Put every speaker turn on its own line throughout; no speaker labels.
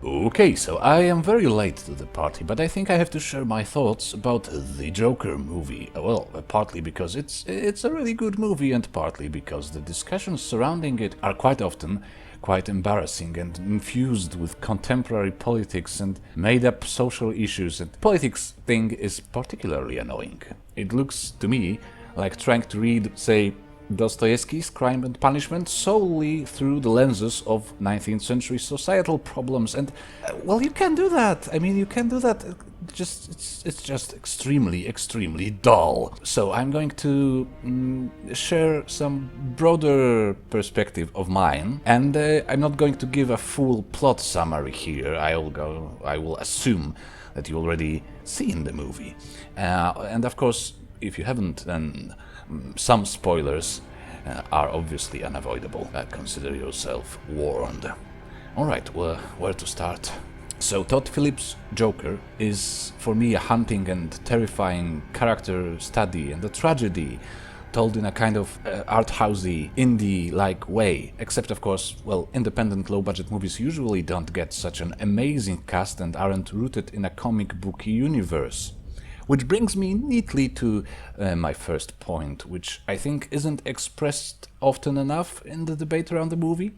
Okay, so I am very late to the party, but I think I have to share my thoughts about the Joker movie. Well, partly because it's a really good movie, and partly because the discussions surrounding it are quite often quite embarrassing and infused with contemporary politics and made-up social issues. And politics thing is particularly annoying. It looks to me like trying to read, say, Dostoevsky's Crime and Punishment solely through the lenses of 19th century societal problems, and well, you can do that. I mean, you can do that. It's just extremely dull. So I'm going to share some broader perspective of mine, and I'm not going to give a full plot summary here. I will assume that you already seen the movie, and of course, if you haven't, then some spoilers are obviously unavoidable. Consider yourself warned. Alright, well, where to start? So Todd Phillips Joker is for me a haunting and terrifying character study and a tragedy told in a kind of art-housey, indie-like way. Except, of course, well, independent low-budget movies usually don't get such an amazing cast and aren't rooted in a comic book universe. Which brings me neatly to my first point, which I think isn't expressed often enough in the debate around the movie.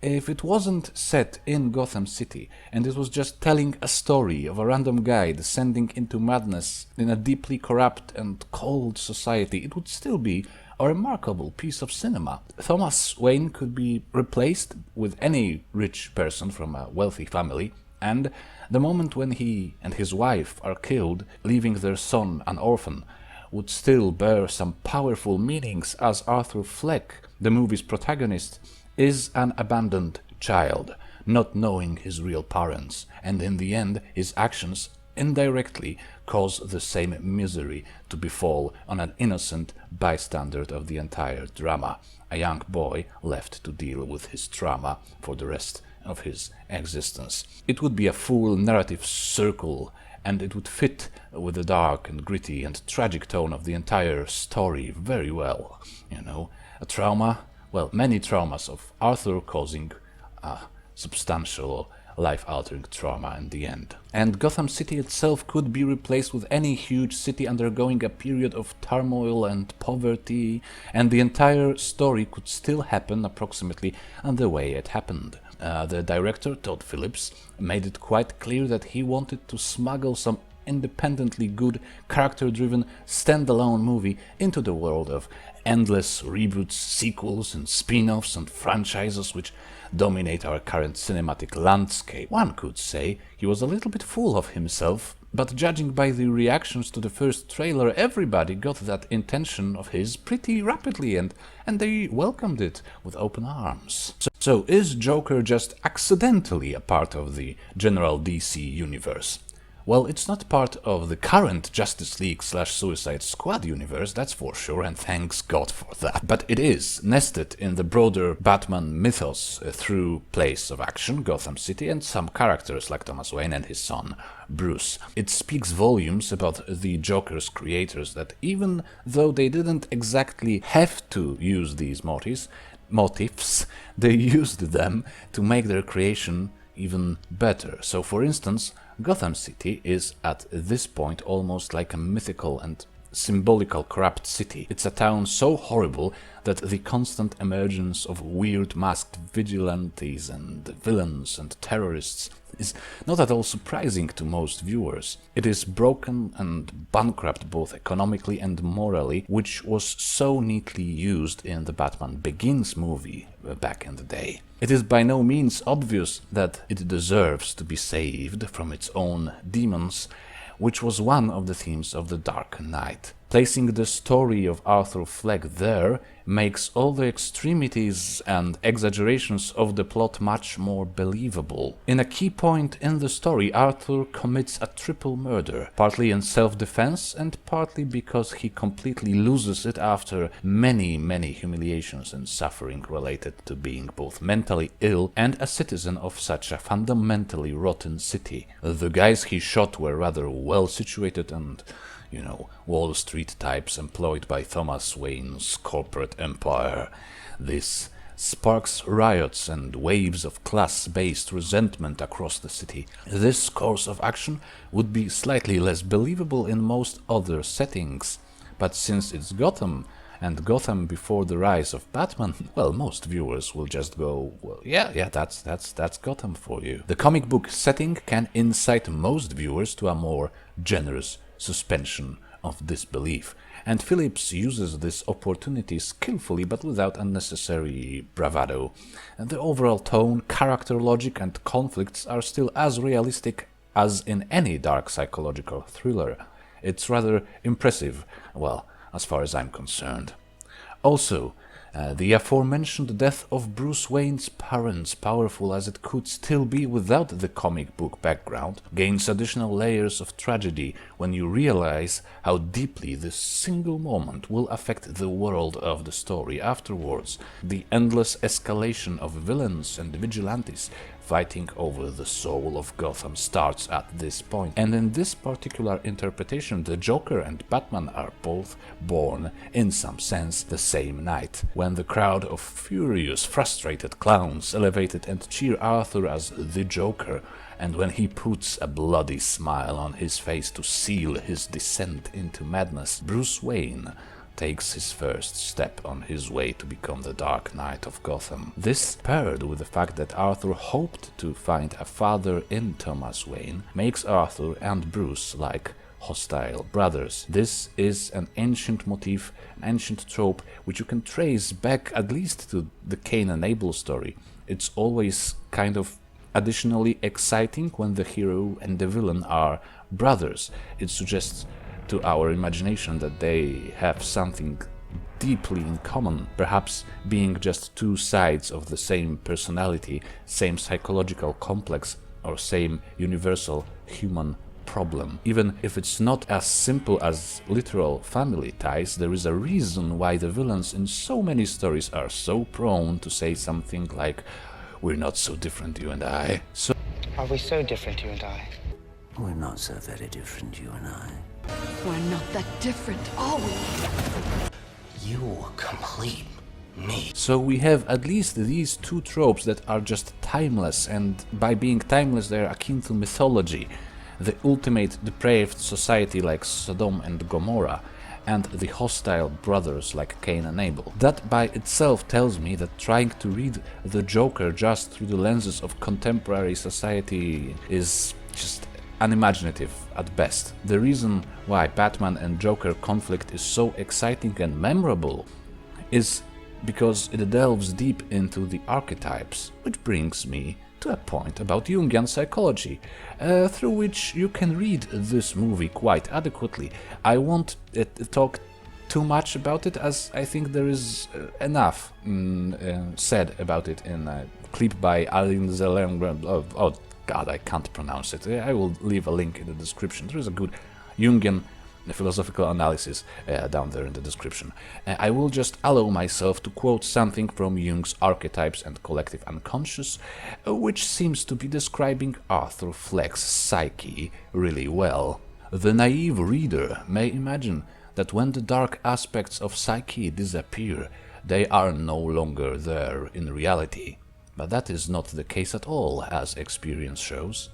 If it wasn't set in Gotham City, and it was just telling a story of a random guy descending into madness in a deeply corrupt and cold society, it would still be a remarkable piece of cinema. Thomas Wayne could be replaced with any rich person from a wealthy family, and the moment when he and his wife are killed, leaving their son an orphan, would still bear some powerful meanings, as Arthur Fleck, the movie's protagonist, is an abandoned child, not knowing his real parents, and in the end his actions indirectly cause the same misery to befall on an innocent bystander of the entire drama, a young boy left to deal with his trauma for the rest of his existence. It would be a full narrative circle, and it would fit with the dark and gritty and tragic tone of the entire story very well. You know, a trauma, well, many traumas of Arthur causing a substantial life-altering trauma in the end. And Gotham City itself could be replaced with any huge city undergoing a period of turmoil and poverty, and the entire story could still happen approximately the way it happened. The director, Todd Phillips, made it quite clear that he wanted to smuggle some independently good, character-driven, standalone movie into the world of endless reboots, sequels, and spin-offs and franchises which dominate our current cinematic landscape. One could say he was a little bit full of himself, but judging by the reactions to the first trailer, everybody got that intention of his pretty rapidly, and they welcomed it with open arms. So is Joker just accidentally a part of the general DC universe? Well, it's not part of the current Justice League/Suicide Squad universe, that's for sure, and thanks God for that. But it is nested in the broader Batman mythos through place of action, Gotham City, and some characters like Thomas Wayne and his son, Bruce. It speaks volumes about the Joker's creators that even though they didn't exactly have to use these motifs, they used them to make their creation even better. So, for instance, Gotham City is at this point almost like a mythical and symbolical corrupt city. It's a town so horrible that the constant emergence of weird masked vigilantes and villains and terrorists is not at all surprising to most viewers. It is broken and bankrupt both economically and morally, which was so neatly used in the Batman Begins movie back in the day. It is by no means obvious that it deserves to be saved from its own demons, which was one of the themes of The Dark Knight. Placing the story of Arthur Fleck there makes all the extremities and exaggerations of the plot much more believable. In a key point in the story, Arthur commits a triple murder, partly in self-defense and partly because he completely loses it after many humiliations and suffering related to being both mentally ill and a citizen of such a fundamentally rotten city. The guys he shot were rather well-situated and Wall Street types employed by Thomas Wayne's corporate empire. This sparks riots and waves of class-based resentment across the city. This course of action would be slightly less believable in most other settings, but since it's Gotham, and Gotham before the rise of Batman, well, most viewers will just go, well, yeah, that's Gotham for you. The comic book setting can incite most viewers to a more generous suspension of disbelief, and Phillips uses this opportunity skillfully but without unnecessary bravado. And the overall tone, character logic and conflicts are still as realistic as in any dark psychological thriller. It's rather impressive, well, as far as I'm concerned. Also, the aforementioned death of Bruce Wayne's parents, powerful as it could still be without the comic book background, gains additional layers of tragedy when you realize how deeply this single moment will affect the world of the story afterwards. The endless escalation of villains and vigilantes fighting over the soul of Gotham starts at this point. And in this particular interpretation, the Joker and Batman are both born, in some sense, the same night, when the crowd of furious, frustrated clowns elevated and cheer Arthur as the Joker, and when he puts a bloody smile on his face to seal his descent into madness, Bruce Wayne takes his first step on his way to become the Dark Knight of Gotham. This, paired with the fact that Arthur hoped to find a father in Thomas Wayne, makes Arthur and Bruce like hostile brothers. This is an ancient motif, an ancient trope, which you can trace back at least to the Cain and Abel story. It's always kind of additionally exciting when the hero and the villain are brothers. It suggests to our imagination that they have something deeply in common, perhaps being just two sides of the same personality, same psychological complex, or same universal human problem. Even if it's not as simple as literal family ties, there is a reason why the villains in so many stories are so prone to say something like, "We're not so different, you and I." So
are we so different, you and I?
We're not so very different, you and I.
We're not that different, are we?
You complete me.
So we have at least these two tropes that are just timeless, and by being timeless they're akin to mythology. The ultimate depraved society like Sodom and Gomorrah, and the hostile brothers like Cain and Abel. That by itself tells me that trying to read the Joker just through the lenses of contemporary society is just unimaginative at best. The reason why Batman and Joker conflict is so exciting and memorable is because it delves deep into the archetypes, which brings me to a point about Jungian psychology, through which you can read this movie quite adequately. I won't talk too much about it, as I think there is enough said about it in a clip by Alin Zelengren. Oh God, I can't pronounce it. I will leave a link in the description. There is a good Jungian philosophical analysis down there in the description. I will just allow myself to quote something from Jung's Archetypes and Collective Unconscious, which seems to be describing Arthur Fleck's psyche really well. The naive reader may imagine that when the dark aspects of psyche disappear, they are no longer there in reality. But that is not the case at all, as experience shows.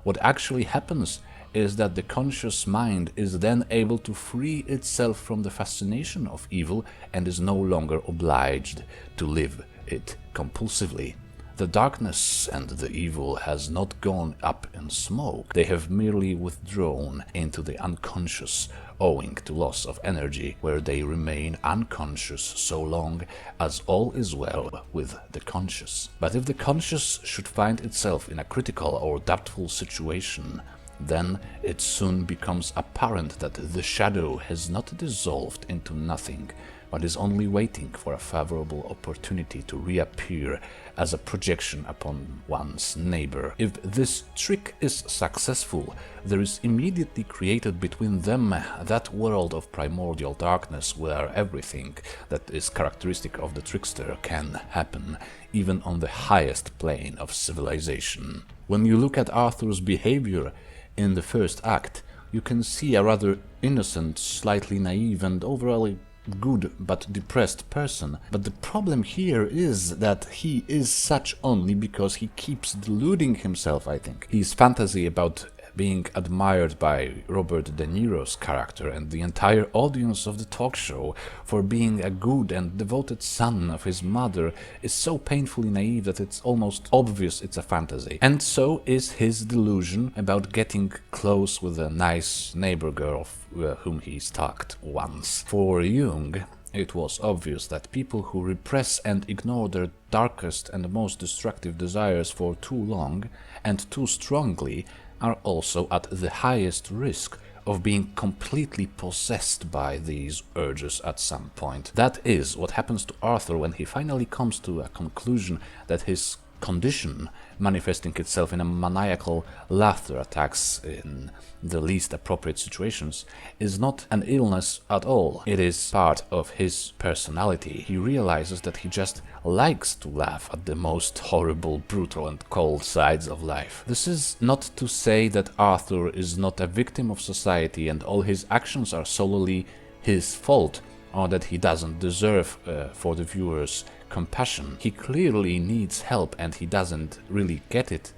What actually happens is that the conscious mind is then able to free itself from the fascination of evil and is no longer obliged to live it compulsively. The darkness and the evil has not gone up in smoke, they have merely withdrawn into the unconscious owing to loss of energy, where they remain unconscious so long as all is well with the conscious. But if the conscious should find itself in a critical or doubtful situation, then it soon becomes apparent that the shadow has not dissolved into nothing, but is only waiting for a favorable opportunity to reappear as a projection upon one's neighbor. If this trick is successful, there is immediately created between them that world of primordial darkness where everything that is characteristic of the trickster can happen, even on the highest plane of civilization. When you look at Arthur's behavior in the first act, you can see a rather innocent, slightly naive and overall good but depressed person, but the problem here is that he is such only because he keeps deluding himself, I think. His fantasy about being admired by Robert De Niro's character and the entire audience of the talk show for being a good and devoted son of his mother is so painfully naive that it's almost obvious it's a fantasy. And so is his delusion about getting close with a nice neighbor girl whom he stalked once. For Jung, it was obvious that people who repress and ignore their darkest and most destructive desires for too long and too strongly are also at the highest risk of being completely possessed by these urges at some point. That is what happens to Arthur when he finally comes to a conclusion that his condition, manifesting itself in a maniacal laughter attacks in the least appropriate situations, is not an illness at all. It is part of his personality. He realizes that he just likes to laugh at the most horrible, brutal and cold sides of life. This is not to say that Arthur is not a victim of society and all his actions are solely his fault, or that he doesn't deserve for the viewer's compassion. He clearly needs help and he doesn't really get it.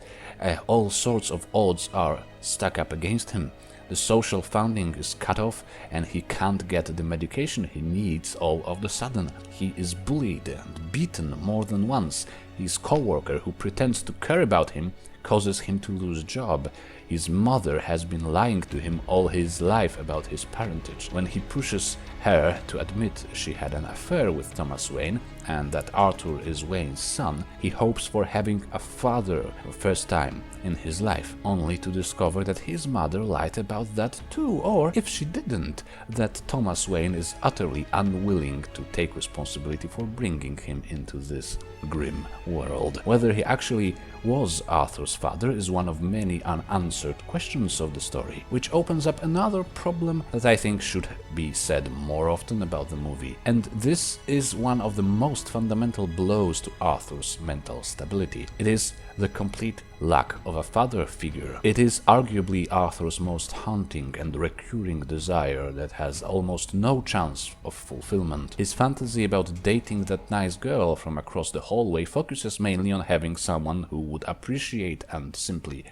All sorts of odds are stacked up against him. The social funding is cut off and he can't get the medication he needs all of a sudden. He is bullied and beaten more than once. His co-worker who pretends to care about him causes him to lose a job. His mother has been lying to him all his life about his parentage. When he pushes her to admit she had an affair with Thomas Wayne and that Arthur is Wayne's son, he hopes for having a father for the first time in his life, only to discover that his mother lied about that too, or if she didn't, that Thomas Wayne is utterly unwilling to take responsibility for bringing him into this grim world. Whether he actually was Arthur's father is one of many unanswered questions of the story, which opens up another problem that I think should be said more often about the movie. And this is one of the most fundamental blows to Arthur's mental stability. It is the complete lack of a father figure. It is arguably Arthur's most haunting and recurring desire that has almost no chance of fulfillment. His fantasy about dating that nice girl from across the hallway focuses mainly on having someone who would appreciate and simply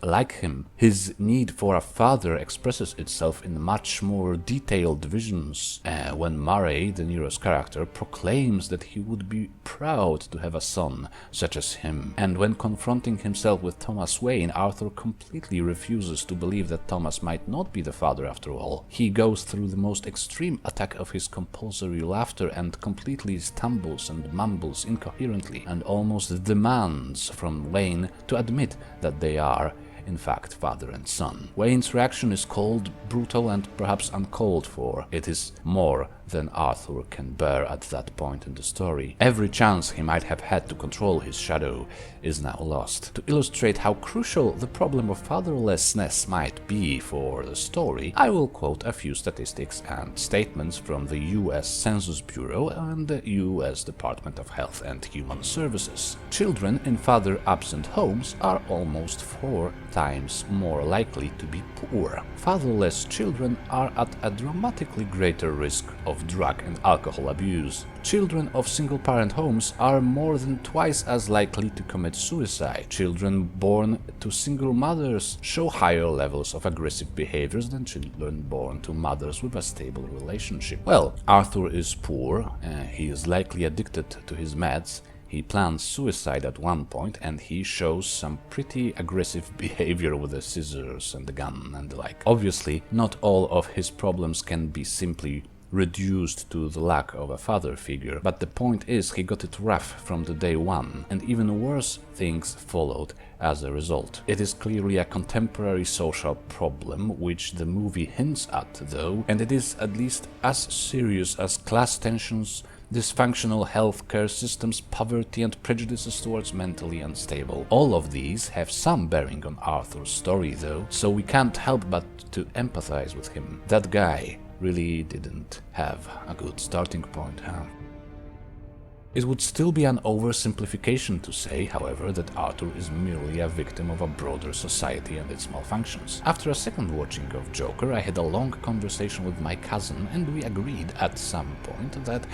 like him. His need for a father expresses itself in much more detailed visions when Murray, De Niro's character, proclaims that he would be proud to have a son such as him. And when confronting himself with Thomas Wayne, Arthur completely refuses to believe that Thomas might not be the father after all. He goes through the most extreme attack of his compulsory laughter and completely stumbles and mumbles incoherently and almost demands from Wayne to admit that they are in fact father and son. Wayne's reaction is cold, brutal and perhaps uncalled for. It is more than Arthur can bear at that point in the story. Every chance he might have had to control his shadow is now lost. To illustrate how crucial the problem of fatherlessness might be for the story, I will quote a few statistics and statements from the US Census Bureau and the US Department of Health and Human Services. Children in father-absent homes are almost 4 times more likely to be poor. Fatherless children are at a dramatically greater risk of drug and alcohol abuse. Children of single-parent homes are more than twice as likely to commit suicide. Children born to single mothers show higher levels of aggressive behaviors than children born to mothers with a stable relationship. Well, Arthur is poor, he is likely addicted to his meds, he plans suicide at one point, and he shows some pretty aggressive behavior with the scissors and the gun and the like. Obviously, not all of his problems can be simply reduced to the lack of a father figure, but the point is he got it rough from the day one, and even worse things followed as a result. It is clearly a contemporary social problem, which the movie hints at though, and it is at least as serious as class tensions, dysfunctional healthcare systems, poverty and prejudices towards mentally unstable. All of these have some bearing on Arthur's story though, so we can't help but to empathize with him. That guy really didn't have a good starting point, huh? It would still be an oversimplification to say, however, that Arthur is merely a victim of a broader society and its malfunctions. After a second watching of Joker, I had a long conversation with my cousin, and we agreed at some point that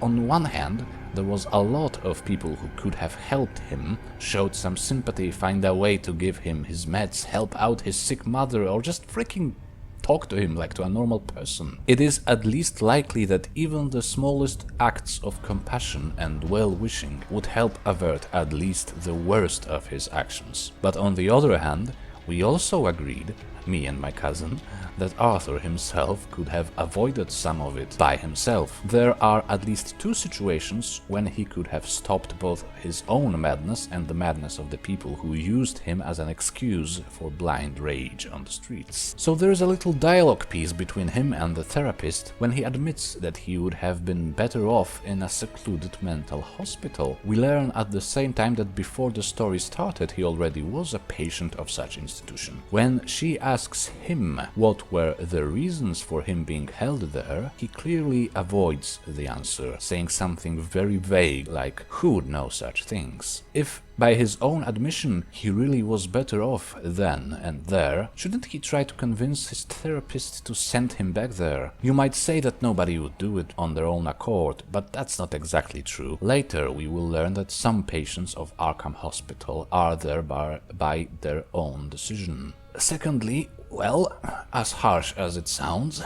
on one hand, there was a lot of people who could have helped him, showed some sympathy, find a way to give him his meds, help out his sick mother, or just freaking talk to him like to a normal person. It is at least likely that even the smallest acts of compassion and well-wishing would help avert at least the worst of his actions. But on the other hand, we also agreed, me and my cousin, that Arthur himself could have avoided some of it by himself. There are at least two situations when he could have stopped both his own madness and the madness of the people who used him as an excuse for blind rage on the streets. So there is a little dialogue piece between him and the therapist when he admits that he would have been better off in a secluded mental hospital. We learn at the same time that before the story started he already was a patient of such institution. When she asks him what were the reasons for him being held there, he clearly avoids the answer, saying something very vague like, who would know such things? If, by his own admission, he really was better off then and there, shouldn't he try to convince his therapist to send him back there? You might say that nobody would do it on their own accord, but that's not exactly true. Later we will learn that some patients of Arkham Hospital are there by their own decision. Secondly, well, as harsh as it sounds,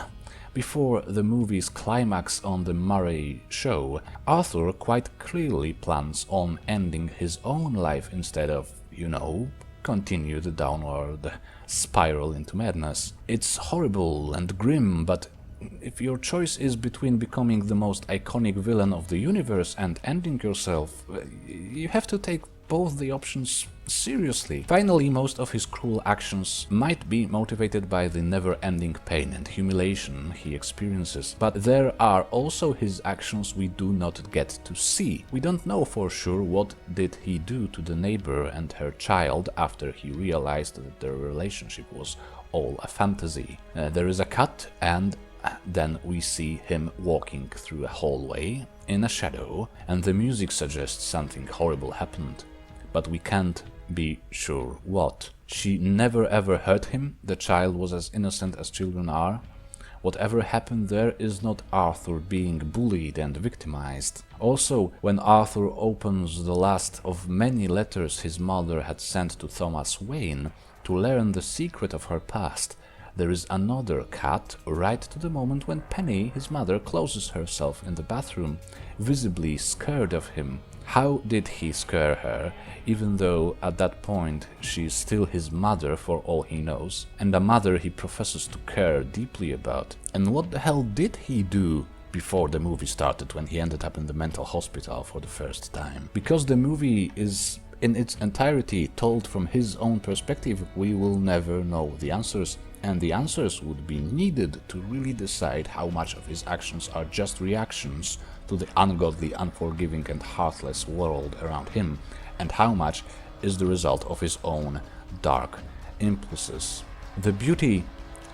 before the movie's climax on the Murray show, Arthur quite clearly plans on ending his own life instead of, continue the downward spiral into madness. It's horrible and grim, but if your choice is between becoming the most iconic villain of the universe and ending yourself, you have to take both the options seriously. Finally, most of his cruel actions might be motivated by the never-ending pain and humiliation he experiences, but there are also his actions we do not get to see. We don't know for sure what did he do to the neighbor and her child after he realized that their relationship was all a fantasy. There is a cut, and then we see him walking through a hallway in a shadow, and the music suggests something horrible happened, but we can't be sure what. She never ever hurt him, the child was as innocent as children are. Whatever happened there is not Arthur being bullied and victimized. Also, when Arthur opens the last of many letters his mother had sent to Thomas Wayne to learn the secret of her past, there is another cut right to the moment when Penny, his mother, closes herself in the bathroom, visibly scared of him. How did he scare her, even though at that point she is still his mother for all he knows, and a mother he professes to care deeply about? And what the hell did he do before the movie started when he ended up in the mental hospital for the first time? Because the movie is in its entirety told from his own perspective, we will never know the answers, and the answers would be needed to really decide how much of his actions are just reactions to the ungodly, unforgiving and heartless world around him, and how much is the result of his own dark impulses. The beauty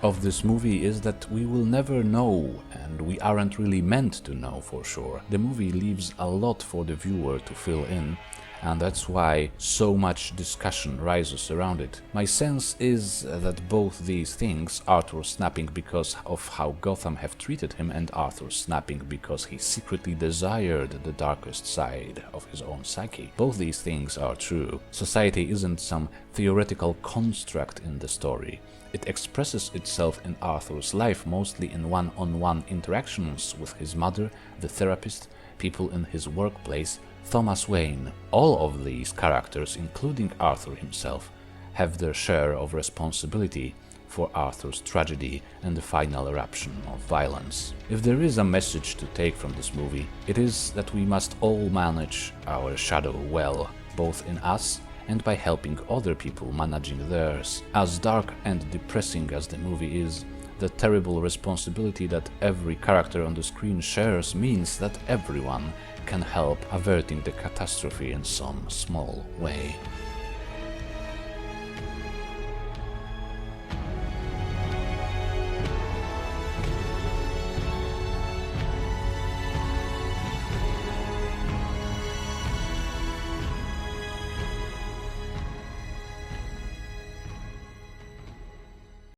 of this movie is that we will never know, and we aren't really meant to know for sure. The movie leaves a lot for the viewer to fill in, and that's why so much discussion rises around it. My sense is that both these things, Arthur snapping because of how Gotham have treated him, and Arthur snapping because he secretly desired the darkest side of his own psyche, both these things are true. Society isn't some theoretical construct in the story. It expresses itself in Arthur's life, mostly in one-on-one interactions with his mother, the therapist, people in his workplace, Thomas Wayne. All of these characters, including Arthur himself, have their share of responsibility for Arthur's tragedy and the final eruption of violence. If there is a message to take from this movie, it is that we must all manage our shadow well, both in us and by helping other people managing theirs. As dark and depressing as the movie is, the terrible responsibility that every character on the screen shares means that everyone can help averting the catastrophe in some small way.